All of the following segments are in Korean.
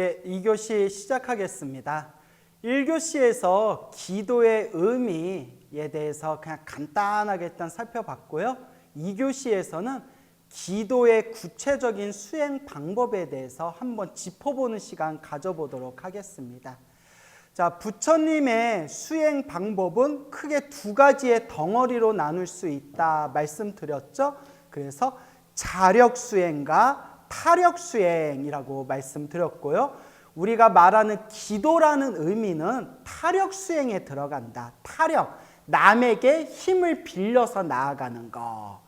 예, 2교시 시작하겠습니다. 1교시에서 기도의 의미에 대해서 그냥 간단하게 일단 살펴봤고요. 2교시에서는 기도의 구체적인 수행 방법에 대해서 한번 짚어보는 시간 가져보도록 하겠습니다. 자, 부처님의 수행 방법은 크게 두 가지의 덩어리로 나눌 수 있다 말씀드렸죠. 그래서 자력 수행과 타력 수행이라고 말씀드렸고요. 우리가 말하는 기도라는 의미는 타력 수행에 들어간다. 타력, 남에게 힘을 빌려서 나아가는 거.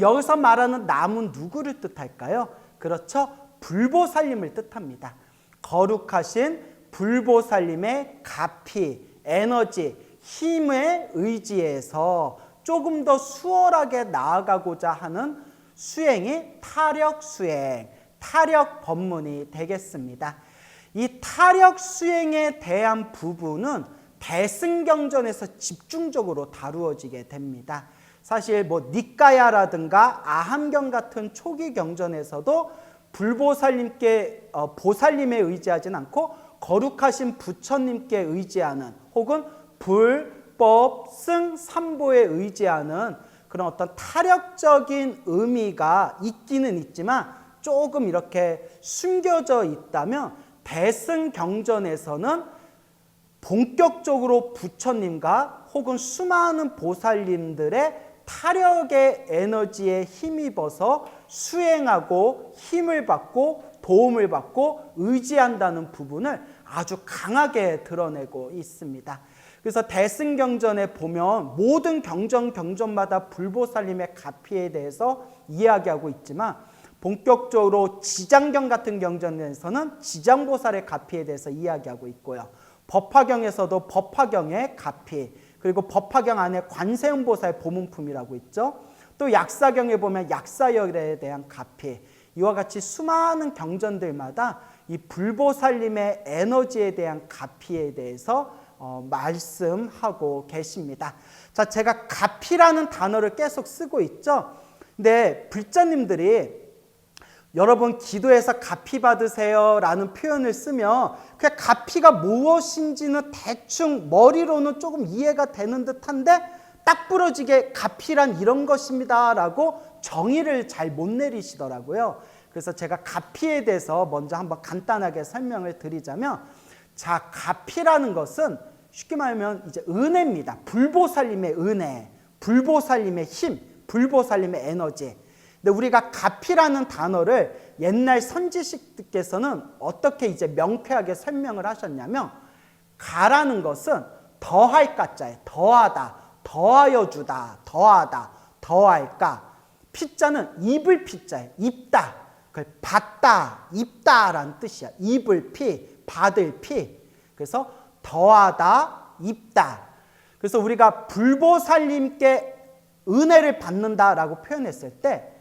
여기서 말하는 남은 누구를 뜻할까요? 그렇죠. 불보살님을 뜻합니다. 거룩하신 불보살님의 가피, 에너지, 힘에 의지해서 조금 더 수월하게 나아가고자 하는 수행이 타력 수행, 타력 법문이 되겠습니다. 이 타력 수행에 대한 부분은 대승경전에서 집중적으로 다루어지게 됩니다. 사실 니까야라든가 아함경 같은 초기 경전에서도 불보살님께 보살님에 의지하진 않고 거룩하신 부처님께 의지하는 혹은 불법 승 삼보에 의지하는 그런 어떤 타력적인 의미가 있기는 있지만 조금 이렇게 숨겨져 있다면 대승경전에서는 본격적으로 부처님과 혹은 수많은 보살님들의 타력의 에너지에 힘입어서 수행하고 힘을 받고 도움을 받고 의지한다는 부분을 아주 강하게 드러내고 있습니다. 그래서 대승경전에 보면 모든 경전마다 불보살님의 가피에 대해서 이야기하고 있지만 본격적으로 지장경 같은 경전에서는 지장보살의 가피에 대해서 이야기하고 있고요. 법화경에서도 법화경의 가피, 그리고 법화경 안에 관세음보살 보문품이라고 있죠. 또 약사경에 보면 약사열에 대한 가피, 이와 같이 수많은 경전들마다 이 불보살님의 에너지에 대한 가피에 대해서 말씀하고 계십니다. 자, 제가 가피라는 단어를 계속 쓰고 있죠. 근데 불자님들이 여러분 기도해서 가피 받으세요 라는 표현을 쓰면 그 가피가 무엇인지는 대충 머리로는 조금 이해가 되는 듯한데 딱 부러지게 가피란 이런 것입니다 라고 정의를 잘 못 내리시더라고요. 그래서 제가 가피에 대해서 먼저 한번 간단하게 설명을 드리자면, 자, 가피라는 것은 쉽게 말하면 이제 은혜입니다. 불보살님의 은혜, 불보살님의 힘, 불보살님의 에너지. 근데 우리가 가피라는 단어를 옛날 선지식께서는 어떻게 이제 명쾌하게 설명을 하셨냐면, 가라는 것은 더할 가자에 더하다, 더하여 주다, 더하다, 더할까. 피자는 입을 피자에 입다, 그걸 받다, 입다라는 뜻이야. 입을 피, 받을 피. 그래서 더하다, 입다. 그래서 우리가 불보살님께 은혜를 받는다라고 표현했을 때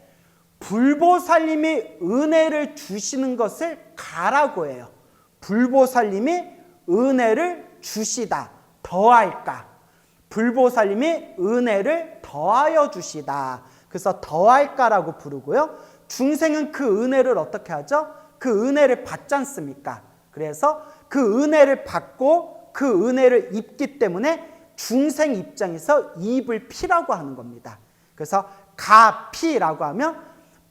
불보살님이 은혜를 주시는 것을 가라고 해요. 불보살님이 은혜를 주시다, 더할까. 불보살님이 은혜를 더하여 주시다. 그래서 더할까라고 부르고요. 중생은 그 은혜를 어떻게 하죠? 그 은혜를 받지 않습니까? 그래서 그 은혜를 받고 그 은혜를 입기 때문에 중생 입장에서 입을 피라고 하는 겁니다. 그래서 가피라고 하면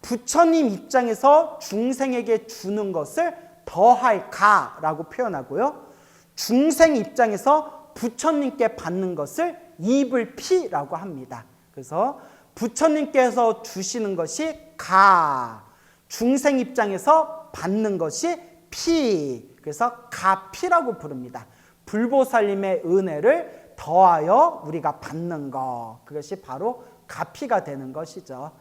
부처님 입장에서 중생에게 주는 것을 더할 가라고 표현하고요. 중생 입장에서 부처님께 받는 것을 입을 피라고 합니다. 그래서 부처님께서 주시는 것이 가, 중생 입장에서 받는 것이 피, 그래서 가피라고 부릅니다. 불보살님의 은혜를 더하여 우리가 받는 것, 그것이 바로 가피가 되는 것이죠.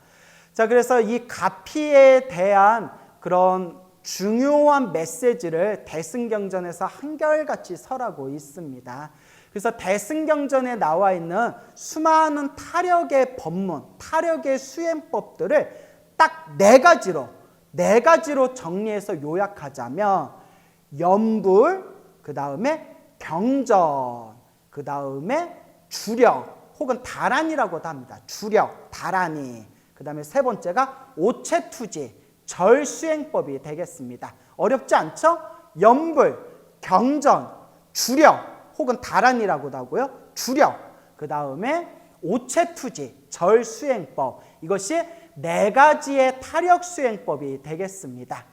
자, 그래서 이 가피에 대한 그런 중요한 메시지를 대승경전에서 한결같이 설하고 있습니다. 그래서 대승경전에 나와 있는 수많은 타력의 법문, 타력의 수행법들을 딱 네 가지로 정리해서 요약하자면, 염불, 그 다음에 경전, 그 다음에 주력 혹은 다란이라고도 합니다. 주력, 다란이. 그 다음에 세 번째가 오체투지, 절수행법이 되겠습니다. 어렵지 않죠? 염불, 경전, 주력 혹은 다란이라고도 하고요. 주력, 그 다음에 오체투지, 절수행법, 이것이 4가지의 타력수행법이 되겠습니다.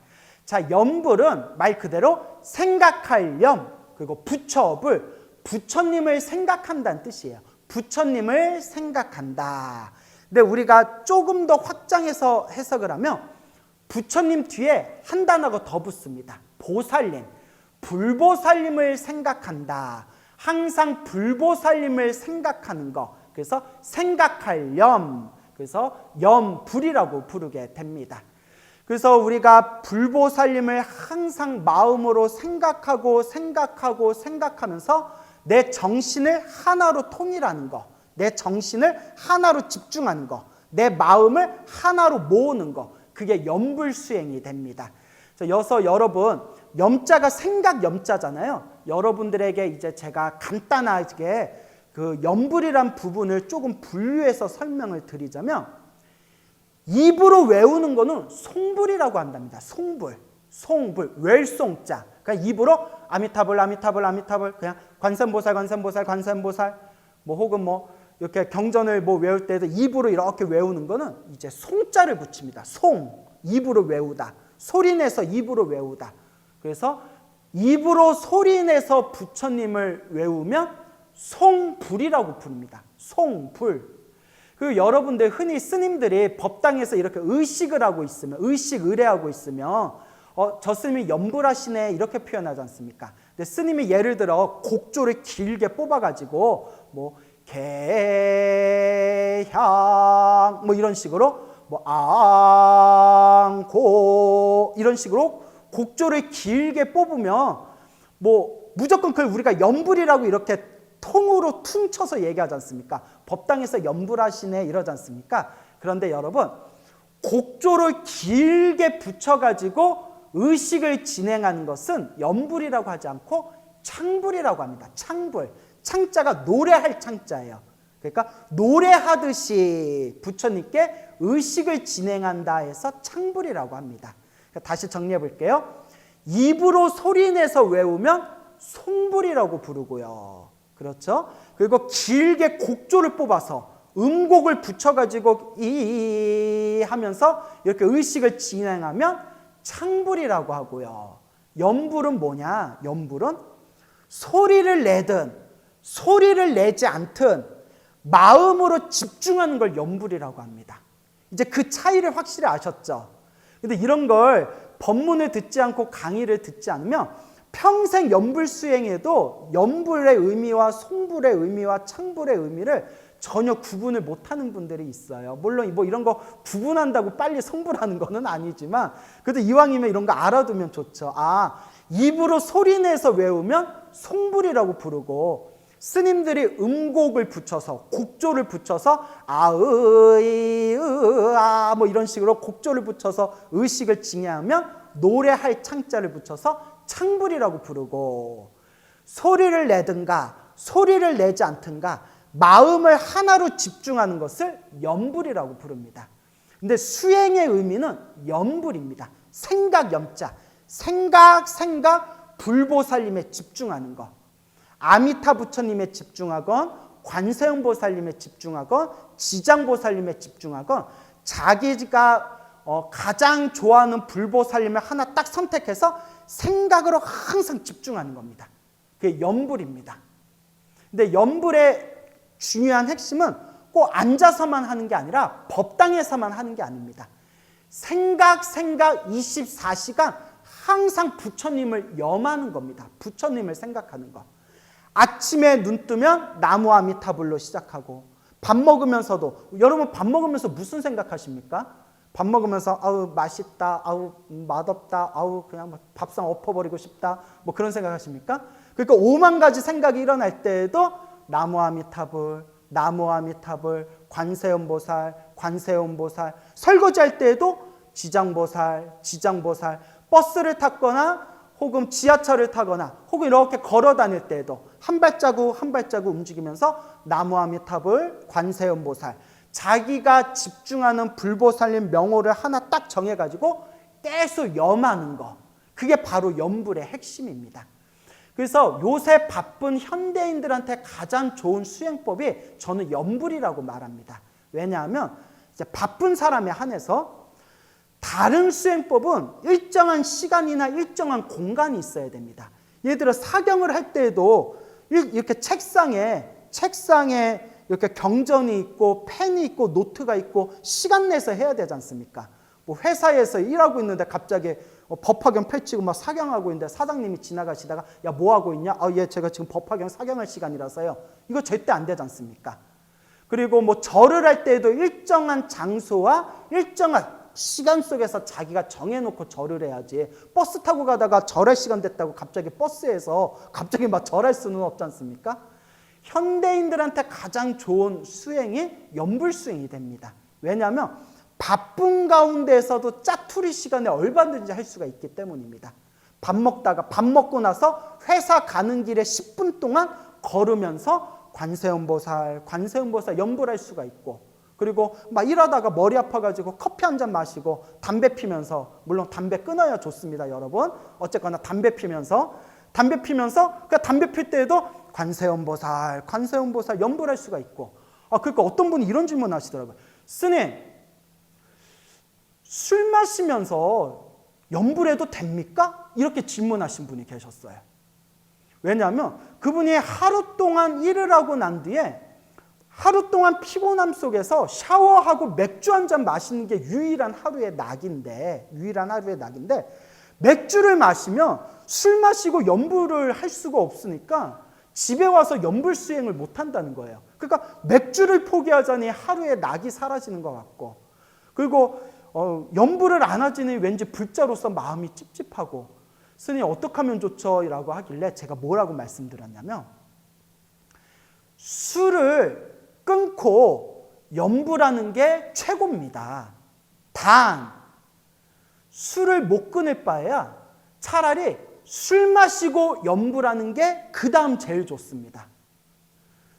자, 염불은 말 그대로 생각할 염, 그리고 부처불, 부처님을 생각한다는 뜻이에요. 부처님을 생각한다. 근데 우리가 조금 더 확장해서 해석을 하면 부처님 뒤에 한 단어가 더 붙습니다. 보살님, 불보살님을 생각한다. 항상 불보살님을 생각하는 거. 그래서 생각할 염, 그래서 염불이라고 부르게 됩니다. 그래서 우리가 불보살님을 항상 마음으로 생각하면서 내 정신을 하나로 통일하는 거, 내 정신을 하나로 집중하는 거, 내 마음을 하나로 모으는 거, 그게 염불수행이 됩니다. 그래서 여러분, 염자가 생각 염자잖아요. 여러분들에게 이제 제가 간단하게 그 염불이란 부분을 조금 분류해서 설명을 드리자면, 입으로 외우는 거는 송불이라고 한답니다. 송불, 웰송자. 그러니까 입으로 아미타불, 그냥 관세음보살, 뭐 혹은 뭐 이렇게 경전을 뭐 외울 때도 입으로 이렇게 외우는 거는 이제 송자를 붙입니다. 송, 입으로 외우다. 소리내서 입으로 외우다. 그래서 입으로 소리내서 부처님을 외우면 송불이라고 부릅니다. 송불. 그리고 여러분들 흔히 스님들이 법당에서 이렇게 의식을 하고 있으면, 의식 의례하고 있으면 저 스님이 염불하시네 이렇게 표현하지 않습니까? 근데 스님이 예를 들어 곡조를 길게 뽑아가지고 뭐 개향 뭐 이런 식으로 뭐 앙고 이런 식으로 곡조를 길게 뽑으면 뭐 무조건 그걸 우리가 염불이라고 이렇게 통으로 퉁쳐서 얘기하지 않습니까? 법당에서 염불하시네 이러지 않습니까? 그런데 여러분, 곡조를 길게 붙여가지고 의식을 진행하는 것은 염불이라고 하지 않고 창불이라고 합니다. 창불. 창자가 노래할 창자예요. 그러니까 노래하듯이 부처님께 의식을 진행한다 해서 창불이라고 합니다. 다시 정리해 볼게요. 입으로 소리내서 외우면 송불이라고 부르고요. 그렇죠? 그리고 길게 곡조를 뽑아서 음곡을 붙여가지고 이 하면서 이렇게 의식을 진행하면 창불이라고 하고요. 염불은 뭐냐? 염불은 소리를 내든 소리를 내지 않든 마음으로 집중하는 걸 염불이라고 합니다. 이제 그 차이를 확실히 아셨죠? 근데 이런 걸 법문을 듣지 않고 강의를 듣지 않으면 평생 염불 수행에도 염불의 의미와 송불의 의미와 창불의 의미를 전혀 구분을 못하는 분들이 있어요. 물론 뭐 이런 거 구분한다고 빨리 성불하는 거는 아니지만 그래도 이왕이면 이런 거 알아두면 좋죠. 아, 입으로 소리내서 외우면 송불이라고 부르고 스님들이 음곡을 붙여서 곡조를 붙여서 아의 으아 뭐 이런 식으로 곡조를 붙여서 의식을 진행하면 노래할 창자를 붙여서 창불이라고 부르고 소리를 내든가 소리를 내지 않든가 마음을 하나로 집중하는 것을 염불이라고 부릅니다. 근데 수행의 의미는 염불입니다. 생각 염자, 생각 불보살님에 집중하는 것. 아미타 부처님에 집중하건 관세음보살님에 집중하건 지장보살님에 집중하건 자기가 가장 좋아하는 불보살님을 하나 딱 선택해서 생각으로 항상 집중하는 겁니다. 그게 염불입니다. 근데 염불의 중요한 핵심은 꼭 앉아서만 하는 게 아니라 법당에서만 하는 게 아닙니다. 생각 24시간 항상 부처님을 염하는 겁니다. 부처님을 생각하는 거. 아침에 눈 뜨면 나무 아미타불로 시작하고 밥 먹으면서도 여러분 밥 먹으면서 무슨 생각하십니까? 밥 먹으면서 아우 맛있다, 아우 맛없다, 아우 그냥 밥상 엎어버리고 싶다 뭐 그런 생각하십니까? 그러니까 5만 가지 생각이 일어날 때에도 나무 아미타불, 관세음보살, 설거지할 때에도 지장보살, 버스를 탔거나 혹은 지하철을 타거나 혹은 이렇게 걸어 다닐 때에도 한 발자국 움직이면서 나무 아미타불, 관세음보살 자기가 집중하는 불보살님 명호를 하나 딱 정해가지고 계속 염하는 거 그게 바로 염불의 핵심입니다. 그래서 요새 바쁜 현대인들한테 가장 좋은 수행법이 저는 염불이라고 말합니다. 왜냐하면 이제 바쁜 사람에 한해서 다른 수행법은 일정한 시간이나 일정한 공간이 있어야 됩니다. 예를 들어 사경을 할 때에도 이렇게 책상에 이렇게 경전이 있고 펜이 있고 노트가 있고 시간 내서 해야 되지 않습니까? 뭐 회사에서 일하고 있는데 갑자기 법화경 펼치고 막 사경하고 있는데 사장님이 지나가시다가 야, 뭐 하고 있냐? 예, 제가 지금 법화경 사경할 시간이라서요. 이거 절대 안 되지 않습니까? 그리고 뭐 절을 할 때에도 일정한 장소와 일정한 시간 속에서 자기가 정해놓고 절을 해야지. 버스 타고 가다가 절할 시간 됐다고 갑자기 버스에서 갑자기 막 절할 수는 없지 않습니까? 현대인들한테 가장 좋은 수행이 염불수행이 됩니다. 왜냐하면 바쁜 가운데에서도 짜투리 시간에 얼마든지 할 수가 있기 때문입니다. 밥 먹고 나서 회사 가는 길에 10분 동안 걸으면서 관세음보살 염불할 수가 있고, 그리고 막 일하다가 머리 아파가지고 커피 한 잔 마시고 담배 피면서, 물론 담배 끊어야 좋습니다, 여러분. 어쨌거나 담배 피면서 그 담배 필 때에도 관세음보살 염불할 수가 있고. 그러니까 어떤 분이 이런 질문 하시더라고요. 스님, 술 마시면서 염불해도 됩니까? 이렇게 질문하신 분이 계셨어요. 왜냐하면 그분이 하루 동안 일을 하고 난 뒤에 하루 동안 피곤함 속에서 샤워하고 맥주 한 잔 마시는 게 유일한 하루의 낙인데 맥주를 마시면 술 마시고 염불을 할 수가 없으니까 집에 와서 염불 수행을 못 한다는 거예요. 그러니까 맥주를 포기하자니 하루의 낙이 사라지는 것 같고, 그리고 염불을 안 하자니 왠지 불자로서 마음이 찝찝하고, 스님 어떻게 하면 좋죠? 라고 하길래 제가 뭐라고 말씀드렸냐면, 술을 끊고 염불하는 게 최고입니다. 단 술을 못 끊을 바에야 차라리 술 마시고 염불하는 게 그 다음 제일 좋습니다.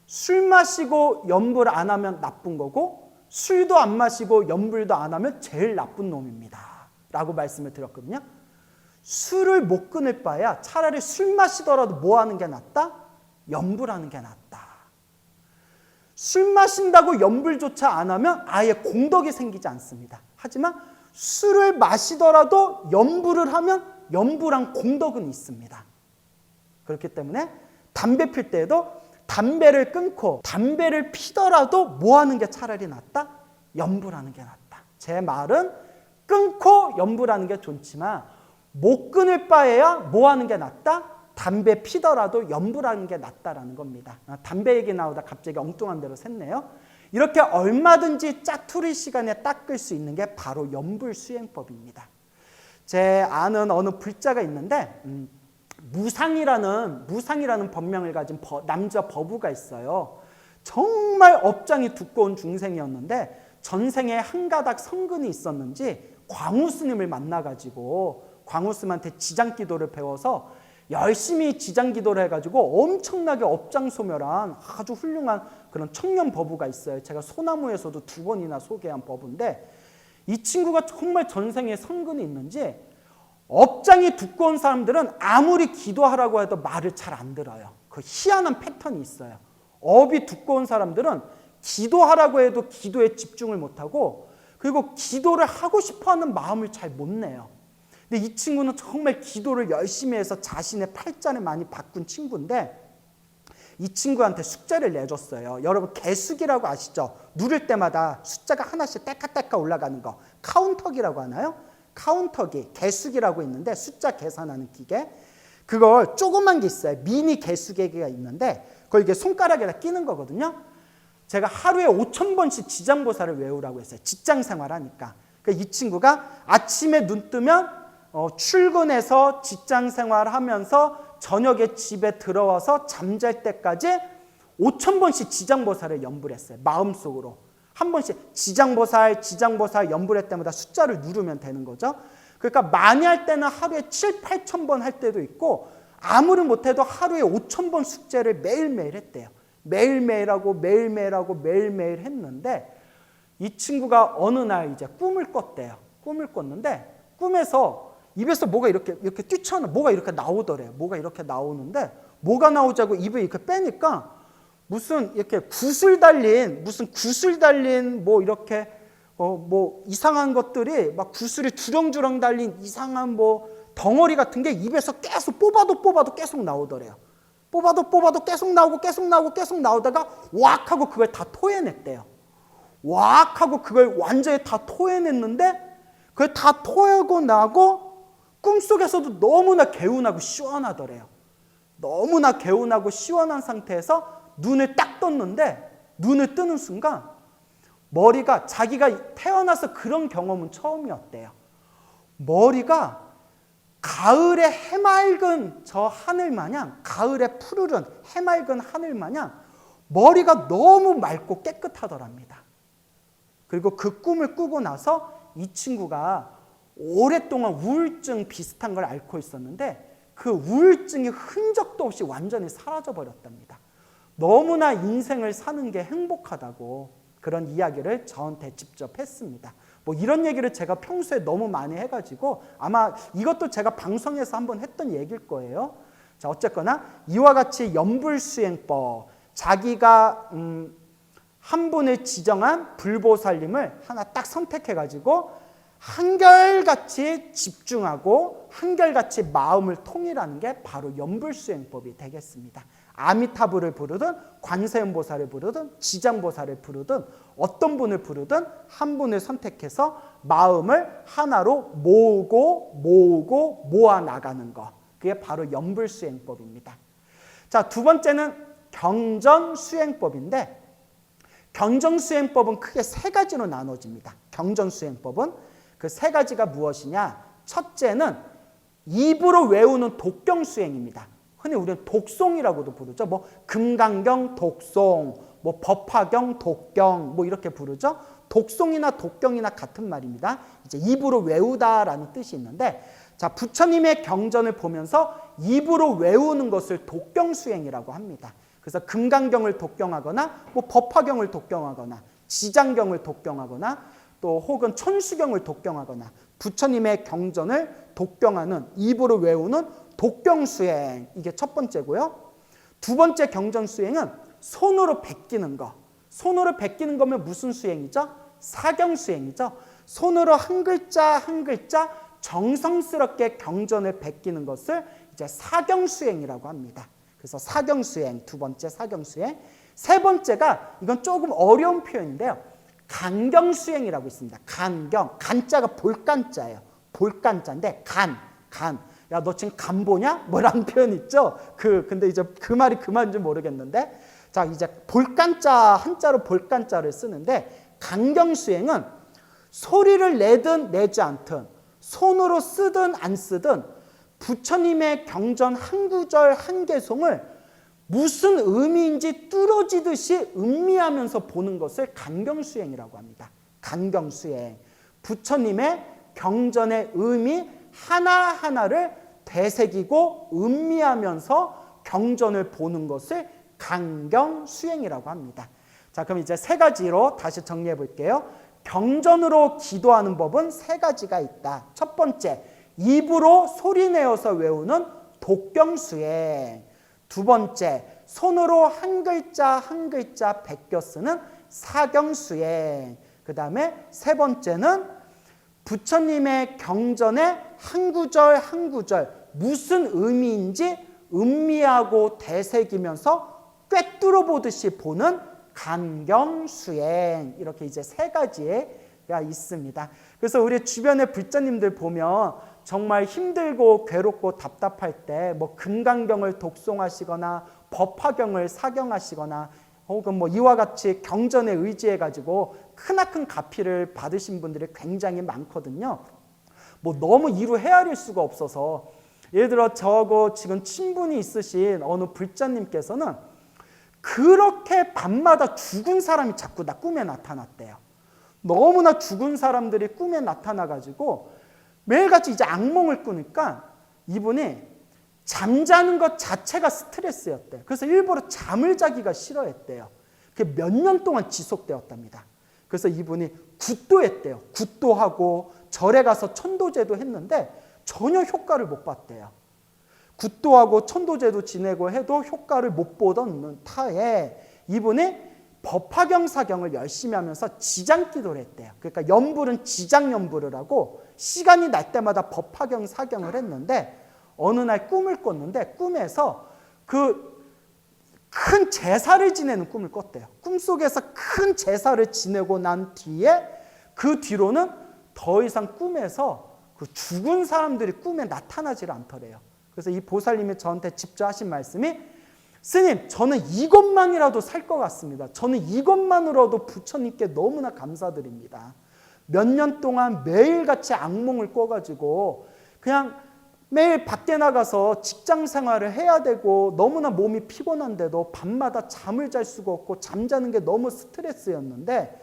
술 마시고 염불 안 하면 나쁜 거고, 술도 안 마시고 염불도 안 하면 제일 나쁜 놈입니다 라고 말씀을 드렸거든요. 술을 못 끊을 바에야 차라리 술 마시더라도 뭐 하는 게 낫다? 염불하는 게 낫다. 술 마신다고 염불조차 안 하면 아예 공덕이 생기지 않습니다. 하지만 술을 마시더라도 염불을 하면 염불한 공덕은 있습니다. 그렇기 때문에 담배 필 때에도 담배를 끊고 담배를 피더라도 뭐 하는 게 차라리 낫다? 염불하는 게 낫다. 제 말은 끊고 염불하는 게 좋지만 못 끊을 바에야 뭐 하는 게 낫다? 담배 피더라도 염불하는 게 낫다라는 겁니다. 담배 얘기 나오다 갑자기 엉뚱한 대로 샜네요. 이렇게 얼마든지 짜투리 시간에 닦을 수 있는 게 바로 염불 수행법입니다. 제 아는 어느 불자가 있는데 무상이라는 법명을 가진 남자 법우가 있어요. 정말 업장이 두꺼운 중생이었는데 전생에 한 가닥 성근이 있었는지 광우 스님을 만나가지고 광우 스님한테 지장기도를 배워서 열심히 지장기도를 해가지고 엄청나게 업장소멸한 아주 훌륭한 그런 청년 법우가 있어요. 제가 소나무에서도 2번이나 소개한 법우인데, 이 친구가 정말 전생에 성근이 있는지 업장이 두꺼운 사람들은 아무리 기도하라고 해도 말을 잘 안 들어요. 그 희한한 패턴이 있어요. 업이 두꺼운 사람들은 기도하라고 해도 기도에 집중을 못하고, 그리고 기도를 하고 싶어하는 마음을 잘 못 내요. 근데 이 친구는 정말 기도를 열심히 해서 자신의 팔자를 많이 바꾼 친구인데, 이 친구한테 숙제를 내줬어요. 여러분 개수기라고 아시죠? 누를 때마다 숫자가 하나씩 떼까떼까 올라가는 거, 카운터기라고 하나요? 카운터기, 개수기라고 있는데 숫자 계산하는 기계, 그걸 조그만 게 있어요. 미니 개수기가 있는데 그걸 이게 손가락에다 끼는 거거든요. 제가 하루에 5,000번씩 지장보살을 외우라고 했어요. 직장생활 하니까. 그러니까 이 친구가 아침에 눈 뜨면 출근해서 직장생활 하면서 저녁에 집에 들어와서 잠잘 때까지 5,000번씩 지장보살을 염불했어요. 마음속으로. 한 번씩 지장보살 염불할 때마다 숫자를 누르면 되는 거죠. 그러니까 많이 할 때는 하루에 7,000~8,000번 할 때도 있고, 아무리 못해도 하루에 5,000번 숙제를 매일매일 했대요. 매일매일 했는데, 이 친구가 어느 날 이제 꿈을 꿨대요. 꿈을 꿨는데 꿈에서 입에서 뭐가 이렇게 뛰쳐나, 뭐가 이렇게 나오더래요. 뭐가 이렇게 나오는데 뭐가 나오자고 입을 이렇게 빼니까 무슨 이렇게 구슬 달린 뭐 이렇게 뭐 이상한 것들이 막 구슬이 주렁주렁 달린 이상한 뭐 덩어리 같은 게 입에서 계속 뽑아도 계속 나오더래요. 뽑아도 계속 나오다가 왁 하고 그걸 다 토해냈대요. 왁 하고 그걸 완전히 다 토해냈는데 그걸 다 토하고 나고 꿈속에서도 너무나 개운하고 시원하더래요. 너무나 개운하고 시원한 상태에서 눈을 딱 떴는데 눈을 뜨는 순간 머리가, 자기가 태어나서 그런 경험은 처음이었대요. 머리가 가을의 해맑은 저 하늘 마냥, 가을의 푸르른 해맑은 하늘 마냥 머리가 너무 맑고 깨끗하더랍니다. 그리고 그 꿈을 꾸고 나서 이 친구가 오랫동안 우울증 비슷한 걸 앓고 있었는데 그 우울증이 흔적도 없이 완전히 사라져버렸답니다. 너무나 인생을 사는 게 행복하다고 그런 이야기를 저한테 직접 했습니다. 뭐 이런 얘기를 제가 평소에 너무 많이 해가지고 아마 이것도 제가 방송에서 한번 했던 얘기일 거예요. 자, 어쨌거나 이와 같이 연불수행법, 자기가 한 분을 지정한 불보살님을 하나 딱 선택해가지고 한결같이 집중하고 한결같이 마음을 통일하는 게 바로 연불수행법이 되겠습니다. 아미타불을 부르든 관세음보살을 부르든 지장보살을 부르든 어떤 분을 부르든 한 분을 선택해서 마음을 하나로 모으고 모아 나가는 것, 그게 바로 연불수행법입니다. 자, 두 번째는 경전수행법인데 경전수행법은 크게 세 가지로 나눠집니다. 경전수행법은 그 세 가지가 무엇이냐? 첫째는 입으로 외우는 독경수행입니다. 흔히 우리는 독송이라고도 부르죠. 뭐 금강경 독송, 뭐 법화경 독경, 뭐 이렇게 부르죠. 독송이나 독경이나 같은 말입니다. 이제 입으로 외우다라는 뜻이 있는데, 자, 부처님의 경전을 보면서 입으로 외우는 것을 독경수행이라고 합니다. 그래서 금강경을 독경하거나, 뭐 법화경을 독경하거나, 지장경을 독경하거나, 또 혹은 천수경을 독경하거나, 부처님의 경전을 독경하는, 입으로 외우는 독경수행, 이게 첫 번째고요. 두 번째 경전수행은 손으로 베끼는 거. 손으로 베끼는 거면 무슨 수행이죠? 사경수행이죠. 손으로 한 글자 한 글자 정성스럽게 경전을 베끼는 것을 이제 사경수행이라고 합니다. 그래서 사경수행, 두 번째 사경수행. 세 번째가, 이건 조금 어려운 표현인데요, 간경수행이라고 있습니다. 간경, 간자가 볼간자예요. 볼간자인데 간. 야, 너 지금 간 보냐? 뭐라는 표현 있죠? 근데 이제 그 말이 그 말인지 모르겠는데, 자, 이제 볼간자, 한자로 볼간자를 쓰는데, 간경수행은 소리를 내든 내지 않든, 손으로 쓰든 안 쓰든, 부처님의 경전 한 구절 한 개송을 무슨 의미인지 뚫어지듯이 음미하면서 보는 것을 간경수행이라고 합니다. 간경수행. 부처님의 경전의 의미 하나하나를 되새기고 음미하면서 경전을 보는 것을 간경수행이라고 합니다. 자, 그럼 이제 세 가지로 다시 정리해 볼게요. 경전으로 기도하는 법은 세 가지가 있다. 첫 번째, 입으로 소리내어서 외우는 독경수행. 두 번째, 손으로 한 글자 한 글자 베껴 쓰는 사경수행. 그 다음에 세 번째는 부처님의 경전의 한 구절 한 구절 무슨 의미인지 음미하고 되새기면서 꿰뚫어 보듯이 보는 간경수행. 이렇게 이제 세 가지가 있습니다. 그래서 우리 주변의 불자님들 보면 정말 힘들고 괴롭고 답답할 때 뭐 금강경을 독송하시거나 법화경을 사경하시거나 혹은 뭐 이와 같이 경전에 의지해 가지고 크나큰 가피를 받으신 분들이 굉장히 많거든요. 뭐 너무 이루 헤아릴 수가 없어서, 예를 들어 저거 지금 친분이 있으신 어느 불자님께서는 그렇게 밤마다 죽은 사람이 자꾸 꿈에 나타났대요. 너무나 죽은 사람들이 꿈에 나타나 가지고 매일같이 이제 악몽을 꾸니까 이분이 잠자는 것 자체가 스트레스였대요. 그래서 일부러 잠을 자기가 싫어했대요. 그게 몇 년 동안 지속되었답니다. 그래서 이분이 굿도했대요. 굿도하고 절에 가서 천도제도 했는데 전혀 효과를 못 봤대요. 굿도하고 천도제도 지내고 해도 효과를 못 보던 타에 이분이 법화경 사경을 열심히 하면서 지장기도를 했대요. 그러니까 연불은 지장연불을 하고 시간이 날 때마다 법화경 사경을 했는데 어느 날 꿈을 꿨는데 꿈에서 그 큰 제사를 지내는 꿈을 꿨대요. 꿈속에서 큰 제사를 지내고 난 뒤에 그 뒤로는 더 이상 꿈에서 그 죽은 사람들이 꿈에 나타나질 않더래요. 그래서 이 보살님이 저한테 직접 하신 말씀이 스님, 저는 이것만이라도 살 것 같습니다. 저는 이것만으로도 부처님께 너무나 감사드립니다. 몇 년 동안 매일같이 악몽을 꿔가지고 그냥 매일 밖에 나가서 직장 생활을 해야 되고 너무나 몸이 피곤한데도 밤마다 잠을 잘 수가 없고 잠자는 게 너무 스트레스였는데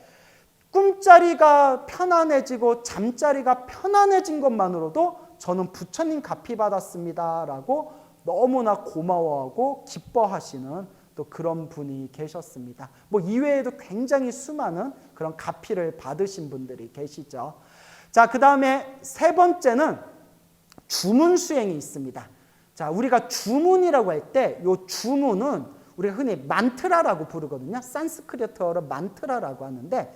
꿈자리가 편안해지고 잠자리가 편안해진 것만으로도 저는 부처님 가피 받았습니다 라고 너무나 고마워하고 기뻐하시는 또 그런 분이 계셨습니다. 뭐 이외에도 굉장히 수많은 그런 가피를 받으신 분들이 계시죠. 자, 그 다음에 세 번째는 주문 수행이 있습니다. 자, 우리가 주문이라고 할 때 이 주문은 우리가 흔히 만트라라고 부르거든요. 산스크리트어로 만트라라고 하는데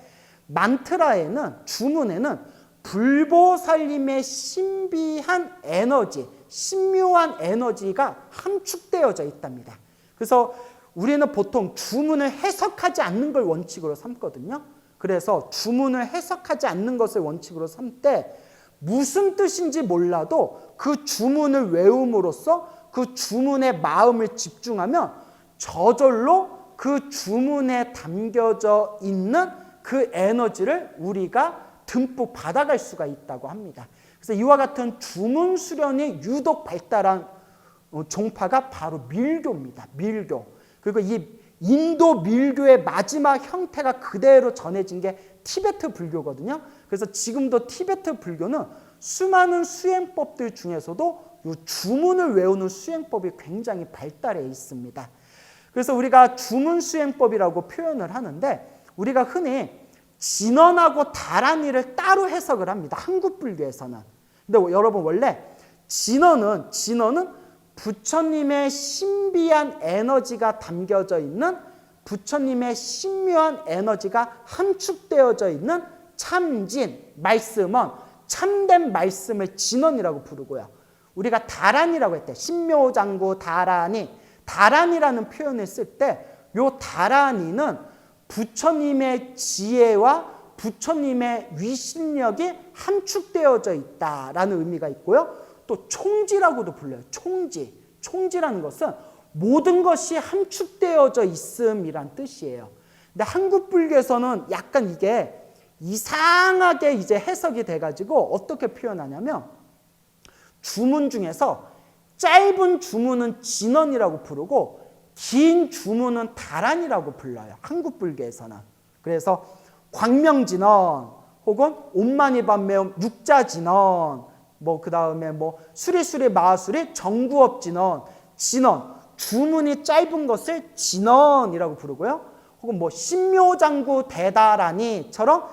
만트라에는 주문에는 불보살님의 신비한 에너지, 신묘한 에너지가 함축되어져 있답니다. 그래서 우리는 보통 주문을 해석하지 않는 걸 원칙으로 삼거든요. 그래서 주문을 해석하지 않는 것을 원칙으로 삼 때 무슨 뜻인지 몰라도 그 주문을 외움으로써 그 주문에 마음을 집중하면 저절로 그 주문에 담겨져 있는 그 에너지를 우리가 듬뿍 받아갈 수가 있다고 합니다. 그래서 이와 같은 주문 수련이 유독 발달한 종파가 바로 밀교입니다. 밀교. 그리고 이 인도 밀교의 마지막 형태가 그대로 전해진 게 티베트 불교거든요. 그래서 지금도 티베트 불교는 수많은 수행법들 중에서도 이 주문을 외우는 수행법이 굉장히 발달해 있습니다. 그래서 우리가 주문 수행법이라고 표현을 하는데 우리가 흔히 진언하고 다란이를 따로 해석을 합니다. 한국 불교에서는. 근데 여러분 원래 진언은 부처님의 신비한 에너지가 담겨져 있는 부처님의 신묘한 에너지가 함축되어져 있는 참진, 말씀은 참된 말씀을 진언이라고 부르고요. 우리가 다란이라고 했대. 신묘장구 다란이. 다란이라는 표현을 쓸 때 이 다란이는 부처님의 지혜와 부처님의 위신력이 함축되어져 있다라는 의미가 있고요. 또 총지라고도 불러요. 총지. 총지라는 것은 모든 것이 함축되어져 있음이란 뜻이에요. 근데 한국 불교에서는 약간 이게 이상하게 이제 해석이 돼가지고 어떻게 표현하냐면 주문 중에서 짧은 주문은 진언이라고 부르고 긴 주문은 다란이라고 불러요. 한국 불교에서는. 그래서 광명진언 혹은 옴마니밤매음 육자진언 뭐 그 다음에 뭐 수리수리 마수리 정구업진언 진언 주문이 짧은 것을 진언이라고 부르고요. 혹은 뭐 신묘장구 대다라니처럼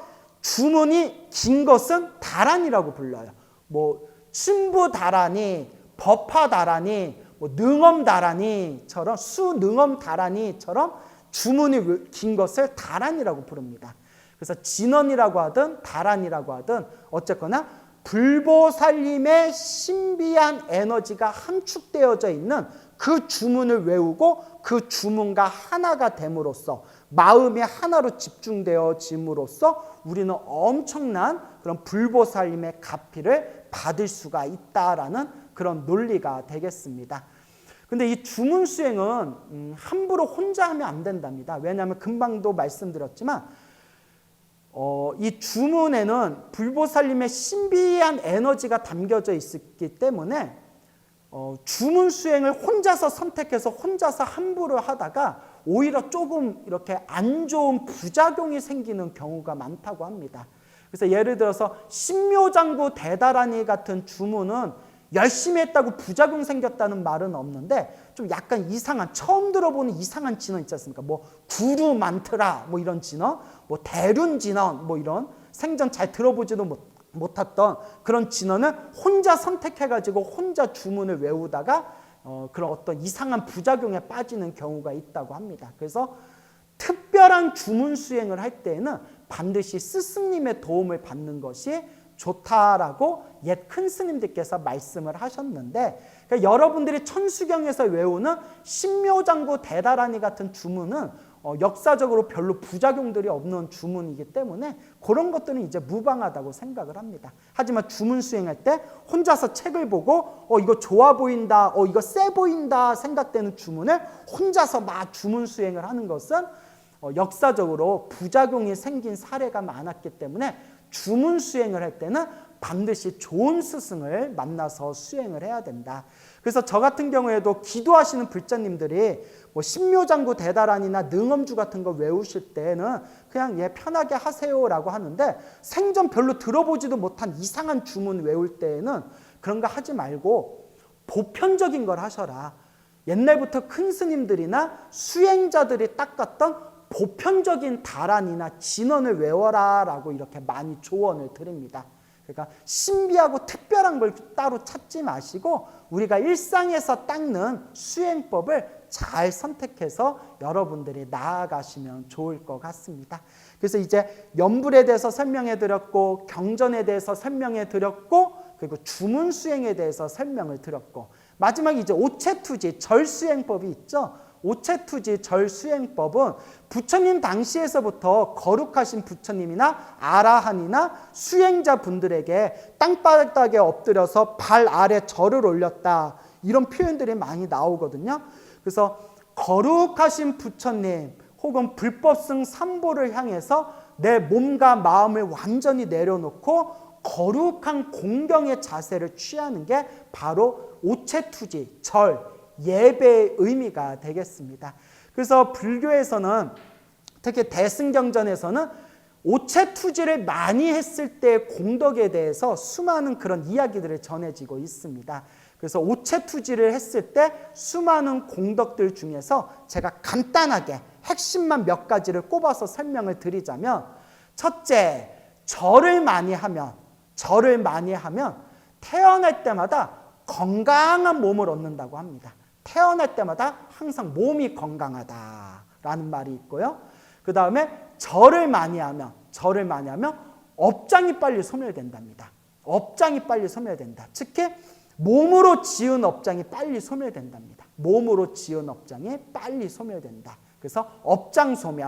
주문이 긴 것은 다란이라고 불러요. 뭐 신부다라니, 법화다라니, 뭐 능엄다라니처럼 수능엄다라니처럼 주문이 긴 것을 다란이라고 부릅니다. 그래서 진언이라고 하든 다란이라고 하든 어쨌거나 불보살님의 신비한 에너지가 함축되어져 있는 그 주문을 외우고 그 주문과 하나가 됨으로써 마음이 하나로 집중되어짐으로써 우리는 엄청난 그런 불보살님의 가피를 받을 수가 있다라는 그런 논리가 되겠습니다. 근데 이 주문 수행은 함부로 혼자 하면 안 된답니다. 왜냐하면 금방도 말씀드렸지만 이 주문에는 불보살님의 신비한 에너지가 담겨져 있기 때문에 주문 수행을 혼자서 선택해서 혼자서 함부로 하다가 오히려 조금 이렇게 안 좋은 부작용이 생기는 경우가 많다고 합니다. 그래서 예를 들어서 신묘장구 대다라니 같은 주문은 열심히 했다고 부작용 생겼다는 말은 없는데 좀 약간 이상한 처음 들어보는 이상한 진언 있지 않습니까? 뭐 구루 만트라 뭐 이런 진언, 뭐 대륜 진언 뭐 이런 생전 잘 들어보지도 못했던 그런 진원을 혼자 선택해가지고 혼자 주문을 외우다가 그런 어떤 이상한 부작용에 빠지는 경우가 있다고 합니다. 그래서 특별한 주문 수행을 할 때에는 반드시 스승님의 도움을 받는 것이 좋다라고 옛 큰 스님들께서 말씀을 하셨는데, 그러니까 여러분들이 천수경에서 외우는 신묘장구 대다라니 같은 주문은 역사적으로 별로 부작용들이 없는 주문이기 때문에 그런 것들은 이제 무방하다고 생각을 합니다. 하지만 주문 수행할 때 혼자서 책을 보고 이거 좋아 보인다, 이거 세 보인다 생각되는 주문을 혼자서 막 주문 수행을 하는 것은 역사적으로 부작용이 생긴 사례가 많았기 때문에 주문 수행을 할 때는 반드시 좋은 스승을 만나서 수행을 해야 된다. 그래서 저 같은 경우에도 기도하시는 불자님들이 뭐 신묘장구 대다란이나 능엄주 같은 거 외우실 때는 그냥 편하게 하세요라고 하는데, 생전 별로 들어보지도 못한 이상한 주문 외울 때에는 그런 거 하지 말고 보편적인 걸 하셔라. 옛날부터 큰 스님들이나 수행자들이 닦았던 보편적인 다란이나 진언을 외워라 라고 이렇게 많이 조언을 드립니다. 그러니까 신비하고 특별한 걸 따로 찾지 마시고 우리가 일상에서 닦는 수행법을 잘 선택해서 여러분들이 나아가시면 좋을 것 같습니다. 그래서 이제 연불에 대해서 설명해 드렸고, 경전에 대해서 설명해 드렸고, 그리고 주문 수행에 대해서 설명을 드렸고, 마지막 이제 오체투지 절수행법이 있죠. 오체투지 절수행법은 부처님 당시에서부터 거룩하신 부처님이나 아라한이나 수행자분들에게 땅바닥에 엎드려서 발 아래 절을 올렸다, 이런 표현들이 많이 나오거든요. 그래서 거룩하신 부처님 혹은 불법승 삼보를 향해서 내 몸과 마음을 완전히 내려놓고 거룩한 공경의 자세를 취하는 게 바로 오체투지 절, 예배의 의미가 되겠습니다. 그래서 불교에서는 특히 대승경전에서는 오체투지를 많이 했을 때의 공덕에 대해서 수많은 그런 이야기들을 전해지고 있습니다. 그래서 오체투지를 했을 때 수많은 공덕들 중에서 제가 간단하게 핵심만 몇 가지를 꼽아서 설명을 드리자면, 첫째, 절을 많이 하면 태어날 때마다 건강한 몸을 얻는다고 합니다. 태어날 때마다 항상 몸이 건강하다라는 말이 있고요. 그 다음에 절을 많이 하면 업장이 빨리 소멸된답니다. 업장이 빨리 소멸된다. 특히 몸으로 지은 업장이 빨리 소멸된답니다. 몸으로 지은 업장이 빨리 소멸된다. 그래서 업장 소멸,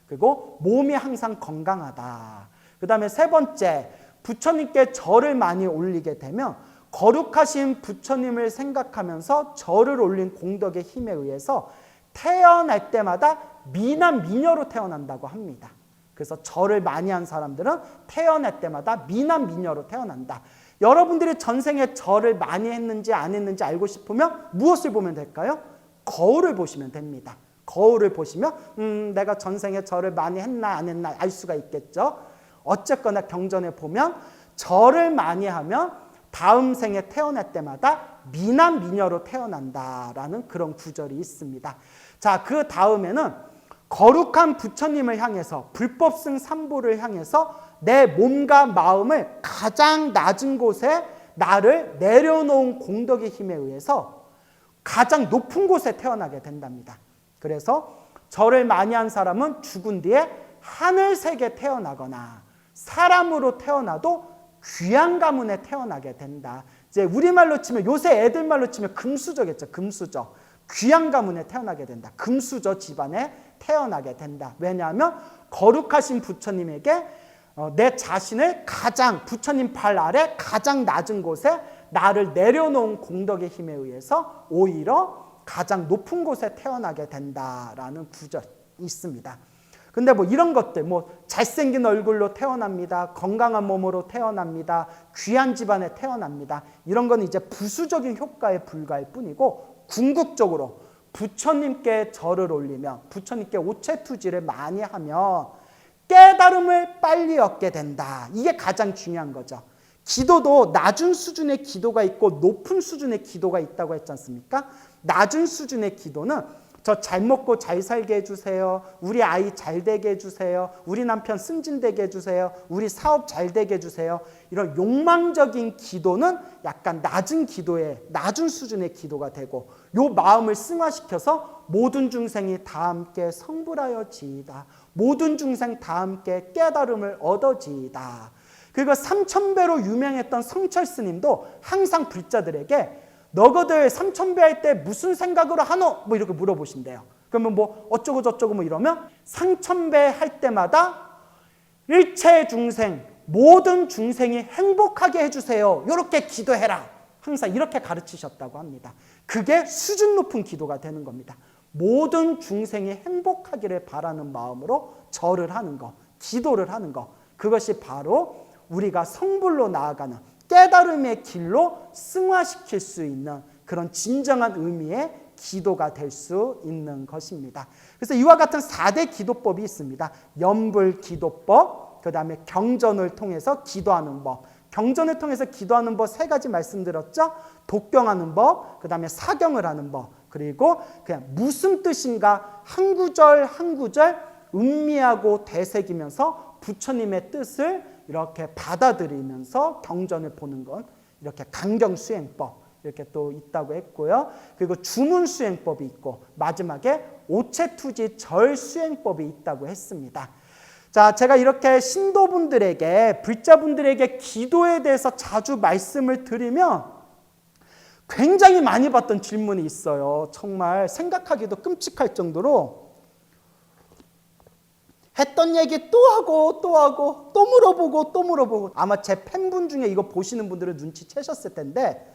그리고 몸이 항상 건강하다. 그 다음에 세 번째, 부처님께 절을 많이 올리게 되면 거룩하신 부처님을 생각하면서 절을 올린 공덕의 힘에 의해서 태어날 때마다 미남 미녀로 태어난다고 합니다. 그래서 절을 많이 한 사람들은 태어날 때마다 미남 미녀로 태어난다. 여러분들이 전생에 절을 많이 했는지 안 했는지 알고 싶으면 무엇을 보면 될까요? 거울을 보시면 됩니다. 거울을 보시면 내가 전생에 절을 많이 했나 안 했나 알 수가 있겠죠. 어쨌거나 경전에 보면 절을 많이 하면 다음 생에 태어날 때마다 미남 미녀로 태어난다라는 그런 구절이 있습니다. 자, 그 다음에는 거룩한 부처님을 향해서, 불법승 삼보를 향해서 내 몸과 마음을 가장 낮은 곳에 나를 내려놓은 공덕의 힘에 의해서 가장 높은 곳에 태어나게 된답니다. 그래서 절을 많이 한 사람은 죽은 뒤에 하늘색에 태어나거나 사람으로 태어나도 귀한 가문에 태어나게 된다. 이제 우리말로 치면, 요새 애들 말로 치면 금수저겠죠. 금수저. 귀한 가문에 태어나게 된다. 금수저 집안에 태어나게 된다. 왜냐하면 거룩하신 부처님에게 내 자신을 가장, 부처님 발 아래 가장 낮은 곳에 나를 내려놓은 공덕의 힘에 의해서 오히려 가장 높은 곳에 태어나게 된다라는 구절이 있습니다. 근데 뭐 이런 것들, 뭐 잘생긴 얼굴로 태어납니다, 건강한 몸으로 태어납니다, 귀한 집안에 태어납니다, 이런 건 이제 부수적인 효과에 불과할 뿐이고, 궁극적으로 부처님께 절을 올리면, 부처님께 오체투지를 많이 하면 깨달음을 빨리 얻게 된다. 이게 가장 중요한 거죠. 기도도 낮은 수준의 기도가 있고 높은 수준의 기도가 있다고 했지 않습니까? 낮은 수준의 기도는 저 잘 먹고 잘 살게 해주세요. 우리 아이 잘 되게 해주세요. 우리 남편 승진되게 해주세요. 우리 사업 잘 되게 해주세요. 이런 욕망적인 기도는 약간 낮은 수준의 기도가 되고, 요 마음을 승화시켜서 모든 중생이 다 함께 성불하여지이다. 모든 중생 다 함께 깨달음을 얻어지이다. 그리고 3000배로 유명했던 성철 스님도 항상 불자들에게 너거들 3000배 할 때 무슨 생각으로 하노? 뭐 이렇게 물어보신대요. 그러면 뭐 어쩌고 저쩌고 뭐 이러면 3000배 할 때마다 일체 중생, 모든 중생이 행복하게 해주세요. 이렇게 기도해라. 항상 이렇게 가르치셨다고 합니다. 그게 수준 높은 기도가 되는 겁니다. 모든 중생이 행복하기를 바라는 마음으로 절을 하는 것, 기도를 하는 것, 그것이 바로 우리가 성불로 나아가는 깨달음의 길로 승화시킬 수 있는 그런 진정한 의미의 기도가 될 수 있는 것입니다. 그래서 이와 같은 4대 기도법이 있습니다. 염불 기도법, 그 다음에 경전을 통해서 기도하는 법. 경전을 통해서 기도하는 법 3가지 말씀드렸죠. 독경하는 법, 그 다음에 사경을 하는 법, 그리고 그냥 무슨 뜻인가 한 구절 한 구절 음미하고 되새기면서 부처님의 뜻을 이렇게 받아들이면서 경전을 보는 것, 이렇게 강경수행법 이렇게 또 있다고 했고요. 그리고 주문수행법이 있고 마지막에 오체투지 절수행법이 있다고 했습니다. 자, 제가 이렇게 신도분들에게, 불자분들에게 기도에 대해서 자주 말씀을 드리면 굉장히 많이 받던 질문이 있어요. 정말 생각하기도 끔찍할 정도로 했던 얘기 또 하고 또 물어보고 아마 제 팬분 중에 이거 보시는 분들은 눈치채셨을 텐데,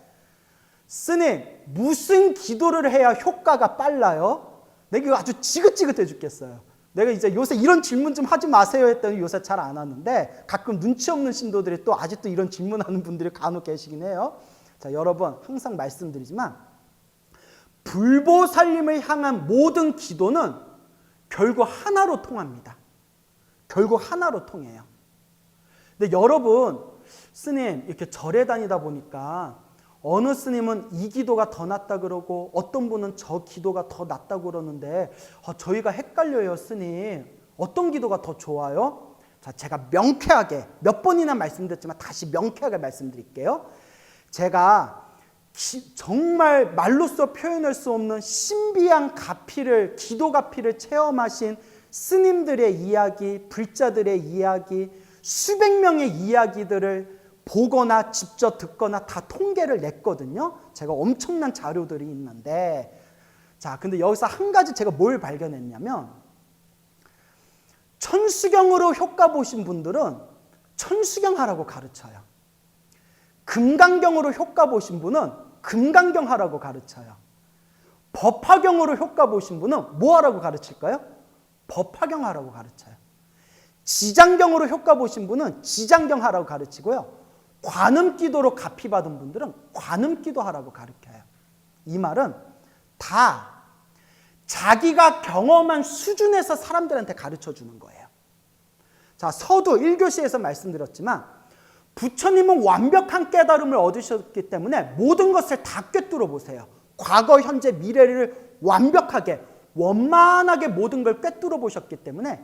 스님 무슨 기도를 해야 효과가 빨라요? 내가 이거 아주 지긋지긋해 죽겠어요. 내가 이제 요새 이런 질문 좀 하지 마세요 했더니 요새 잘 안 하는데, 가끔 눈치 없는 신도들이 또 아직도 이런 질문하는 분들이 간혹 계시긴 해요. 자, 여러분 항상 말씀드리지만 불보살님을 향한 모든 기도는 결국 하나로 통합니다. 결국 하나로 통해요. 근데 여러분, 스님 이렇게 절에 다니다 보니까 어느 스님은 이 기도가 더 낫다 그러고 어떤 분은 저 기도가 더 낫다고 그러는데 저희가 헷갈려요, 스님. 어떤 기도가 더 좋아요? 자, 제가 명쾌하게 몇 번이나 말씀드렸지만 다시 명쾌하게 말씀드릴게요. 제가 정말 말로써 표현할 수 없는 신비한 가피를, 기도 가피를 체험하신 스님들의 이야기, 불자들의 이야기, 수백 명의 이야기들을 보거나 직접 듣거나 다 통계를 냈거든요. 제가 엄청난 자료들이 있는데, 자, 근데 여기서 한 가지 제가 뭘 발견했냐면, 천수경으로 효과 보신 분들은 천수경 하라고 가르쳐요. 금강경으로 효과 보신 분은 금강경 하라고 가르쳐요. 법화경으로 효과 보신 분은 뭐 하라고 가르칠까요? 법화경 하라고 가르쳐요. 지장경으로 효과 보신 분은 지장경 하라고 가르치고요. 관음기도로 가피받은 분들은 관음기도 하라고 가르쳐요. 이 말은 다 자기가 경험한 수준에서 사람들한테 가르쳐주는 거예요. 자, 서두 1교시에서 말씀드렸지만 부처님은 완벽한 깨달음을 얻으셨기 때문에 모든 것을 다 꿰뚫어 보세요. 과거, 현재, 미래를 완벽하게 원만하게 모든 걸 꿰뚫어 보셨기 때문에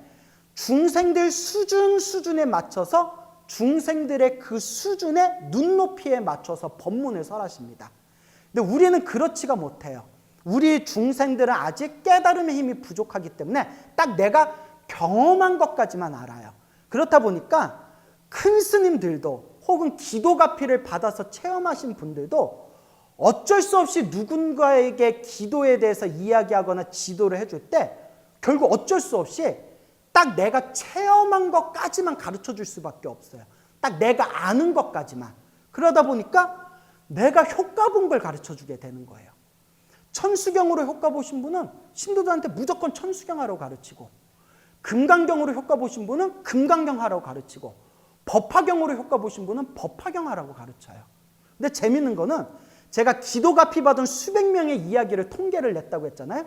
중생들 수준에 맞춰서 중생들의 그 수준의 눈높이에 맞춰서 법문을 설하십니다. 근데 우리는 그렇지가 못해요. 우리 중생들은 아직 깨달음의 힘이 부족하기 때문에 딱 내가 경험한 것까지만 알아요. 그렇다 보니까 큰 스님들도 혹은 기도가피를 받아서 체험하신 분들도 어쩔 수 없이 누군가에게 기도에 대해서 이야기하거나 지도를 해줄 때 결국 어쩔 수 없이 딱 내가 체험한 것까지만 가르쳐 줄 수밖에 없어요. 딱 내가 아는 것까지만. 그러다 보니까 내가 효과 본 걸 가르쳐 주게 되는 거예요. 천수경으로 효과 보신 분은 신도들한테 무조건 천수경 하라고 가르치고, 금강경으로 효과 보신 분은 금강경 하라고 가르치고, 법화경으로 효과 보신 분은 법화경 하라고 가르쳐요. 근데 재밌는 거는 제가 기도가피 받은 수백 명의 이야기를 통계를 냈다고 했잖아요.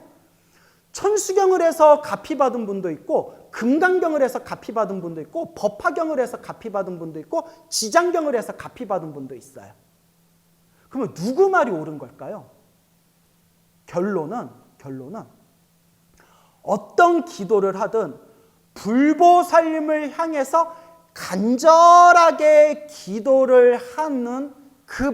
천수경을 해서 가피 받은 분도 있고, 금강경을 해서 가피 받은 분도 있고, 법화경을 해서 가피 받은 분도 있고, 지장경을 해서 가피 받은 분도 있어요. 그러면 누구 말이 옳은 걸까요? 결론은 어떤 기도를 하든 불보살님을 향해서 간절하게 기도를 하는 그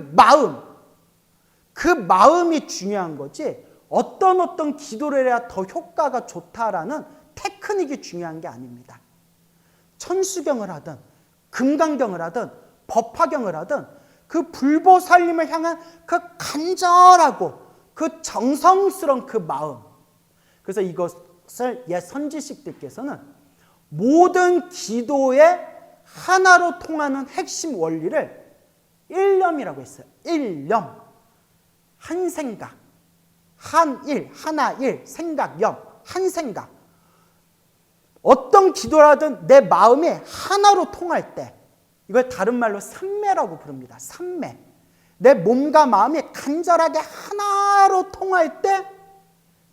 마음이 중요한 거지, 어떤 기도를 해야 더 효과가 좋다라는 테크닉이 중요한 게 아닙니다. 천수경을 하든 금강경을 하든 법화경을 하든 그 불보살님을 향한 그 간절하고 그 정성스러운 그 마음, 그래서 이것을 옛 선지식들께서는 모든 기도의 하나로 통하는 핵심 원리를 일념이라고 했어요. 일념, 한 생각, 한일, 하나일, 생각염, 한 생각. 어떤 기도를 하든 내 마음이 하나로 통할 때, 이걸 다른 말로 삼매라고 부릅니다. 삼매. 내 몸과 마음이 간절하게 하나로 통할 때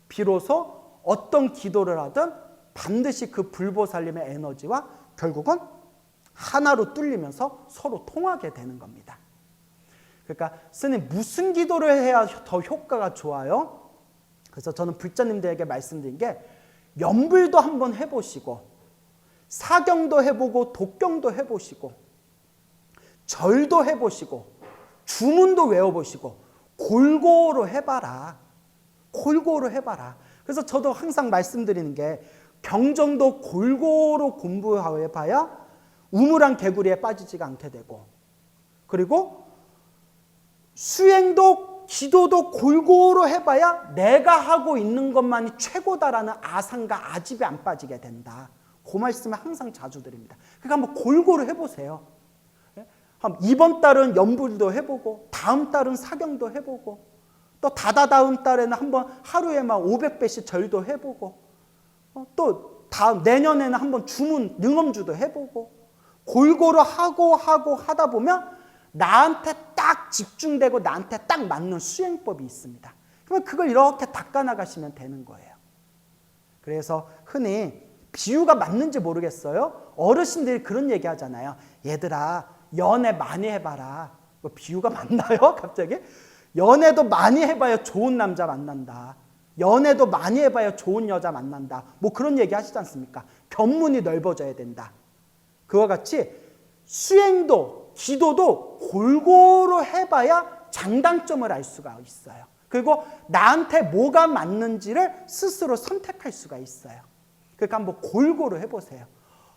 비로소 어떤 기도를 하든 반드시 그 불보살님의 에너지와 결국은 하나로 뚫리면서 서로 통하게 되는 겁니다. 그러니까 스님, 무슨 기도를 해야 더 효과가 좋아요? 그래서 저는 불자님들에게 말씀드린 게, 연불도 한번 해보시고 사경도 해보고 독경도 해보시고 절도 해보시고 주문도 외워보시고 골고루 해봐라. 골고루 해봐라. 그래서 저도 항상 말씀드리는 게, 경전도 골고루 공부해봐야 우물한 개구리에 빠지지가 않게 되고, 그리고 수행도 기도도 골고루 해봐야 내가 하고 있는 것만이 최고다라는 아상과 아집에 안 빠지게 된다. 그 말씀을 항상 자주 드립니다. 그러니까 한번 골고루 해보세요. 이번 달은 연불도 해보고 다음 달은 사경도 해보고 또 다다다음 달에는 한번 하루에 막 500배씩 절도 해보고 또 다음 내년에는 한번 주문 능엄주도 해보고 골고루 하고 하다 보면 나한테 딱 집중되고 나한테 딱 맞는 수행법이 있습니다. 그러면 그걸 이렇게 닦아나가시면 되는 거예요. 그래서 흔히 비유가 맞는지 모르겠어요. 어르신들이 그런 얘기 하잖아요. 얘들아, 연애 많이 해봐라. 뭐 비유가 맞나요? 갑자기? 연애도 많이 해봐야 좋은 남자 만난다. 연애도 많이 해봐야 좋은 여자 만난다. 뭐 그런 얘기 하시지 않습니까? 견문이 넓어져야 된다. 그와 같이 수행도 기도도 골고루 해봐야 장단점을 알 수가 있어요. 그리고 나한테 뭐가 맞는지를 스스로 선택할 수가 있어요. 그러니까 한번 골고루 해보세요.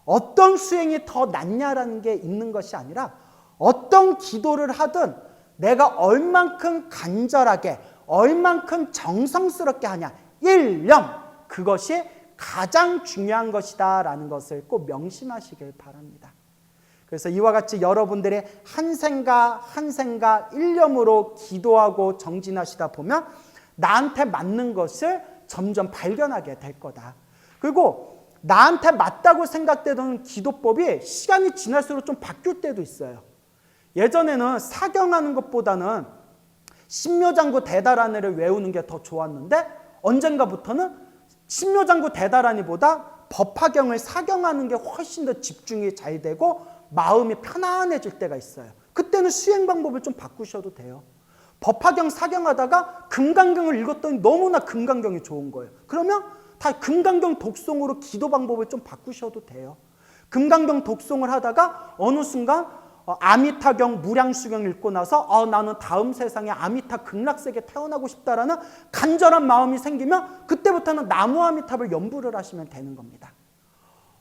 어떤 수행이 더 낫냐라는 게 있는 것이 아니라 어떤 기도를 하든 내가 얼만큼 간절하게, 얼만큼 정성스럽게 하냐, 일념, 그것이 가장 중요한 것이다라는 것을 꼭 명심하시길 바랍니다. 그래서 이와 같이 여러분들의 한 생각 일념으로 기도하고 정진하시다 보면 나한테 맞는 것을 점점 발견하게 될 거다. 그리고 나한테 맞다고 생각되던 기도법이 시간이 지날수록 좀 바뀔 때도 있어요. 예전에는 사경하는 것보다는 신묘장구 대다라니를 외우는 게 더 좋았는데 언젠가부터는 신묘장구 대다라니보다 법화경을 사경하는 게 훨씬 더 집중이 잘 되고 마음이 편안해질 때가 있어요. 그때는 수행 방법을 좀 바꾸셔도 돼요. 법화경 사경하다가 금강경을 읽었더니 너무나 금강경이 좋은 거예요. 그러면 다 금강경 독송으로 기도 방법을 좀 바꾸셔도 돼요. 금강경 독송을 하다가 어느 순간 아미타경, 무량수경 읽고 나서 나는 다음 세상에 아미타 극락세계에 태어나고 싶다라는 간절한 마음이 생기면 그때부터는 나무 아미탑을 연부를 하시면 되는 겁니다.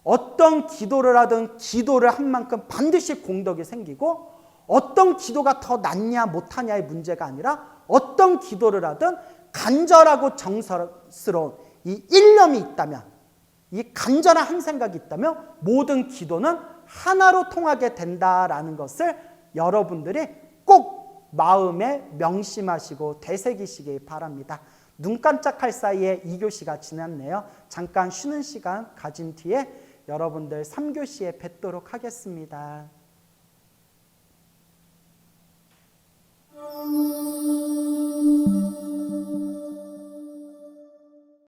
어떤 기도를 하든 기도를 한 만큼 반드시 공덕이 생기고 어떤 기도가 더 낫냐 못하냐의 문제가 아니라 어떤 기도를 하든 간절하고 정성스러운 이 일념이 있다면, 이 간절한 한 생각이 있다면 모든 기도는 하나로 통하게 된다라는 것을 여러분들이 꼭 마음에 명심하시고 되새기시기 바랍니다. 눈 깜짝할 사이에 2교시가 지났네요. 잠깐 쉬는 시간 가진 뒤에 여러분들 3교시에 뵙도록 하겠습니다.